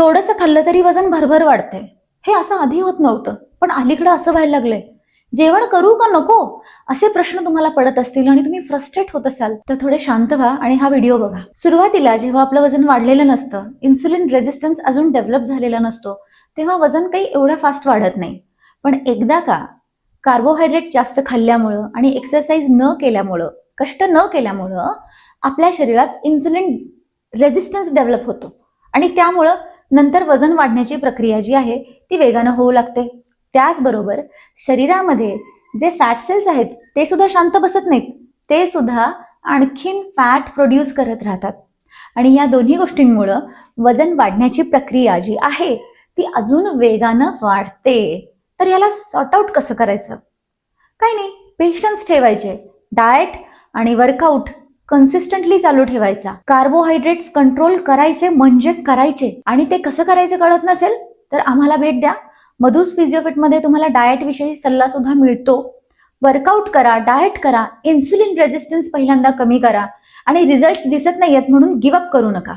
थोडंसं खाल्लं तरी वजन भरभर वाढतंय. हे असं आधी होत नव्हतं, पण अलीकडं असं व्हायला लागलंय. जेवण करू का नको असे प्रश्न तुम्हाला पडत असतील आणि तुम्ही फ्रस्ट्रेट होत असाल तर थोडे शांत व्हा आणि हा व्हिडिओ बघा. सुरुवातीला जेव्हा आपलं वजन वाढलेलं नसतं, इन्सुलिन रेझिस्टन्स अजून डेव्हलप झालेला नसतो, तेव्हा वजन काही एवढं फास्ट वाढत नाही. पण एकदा का कार्बोहायड्रेट जास्त खाल्ल्यामुळं आणि एक्सरसाइज न केल्यामुळं, कष्ट न केल्यामुळं आपल्या शरीरात इन्सुलिन रेझिस्टन्स डेव्हलप होतो आणि त्यामुळं नंतर वजन वाढण्याची प्रक्रिया जी आहे ती वेगानं होऊ लागते. त्याचबरोबर शरीरामध्ये जे फॅट सेल्स आहेत ते सुद्धा शांत बसत नाहीत, ते सुद्धा आणखीन फॅट प्रोड्यूस करत राहतात आणि या दोन्ही गोष्टींमुळं वजन वाढण्याची प्रक्रिया जी आहे ती अजून वेगानं वाढते. तर याला सॉर्ट आउट कसं करायचं? काही नाही, पेशन्स ठेवायचे. डाएट आणि वर्कआउट कन्सिस्टंटली चालू ठेवायचा. कार्बोहायड्रेट्स कंट्रोल करायचे म्हणजे करायचे आणि ते कसं करायचं कळत नसेल तर आम्हाला भेट द्या. मधुस फिजिओफिटमध्ये तुम्हाला डाएट विषयी सल्ला सुद्धा मिळतो. वर्कआउट करा, डाएट करा, इन्सुलिन रेझिस्टन्स पहिल्यांदा कमी करा आणि रिझल्ट दिसत नाहीयेत म्हणून गिव्ह अप करू नका.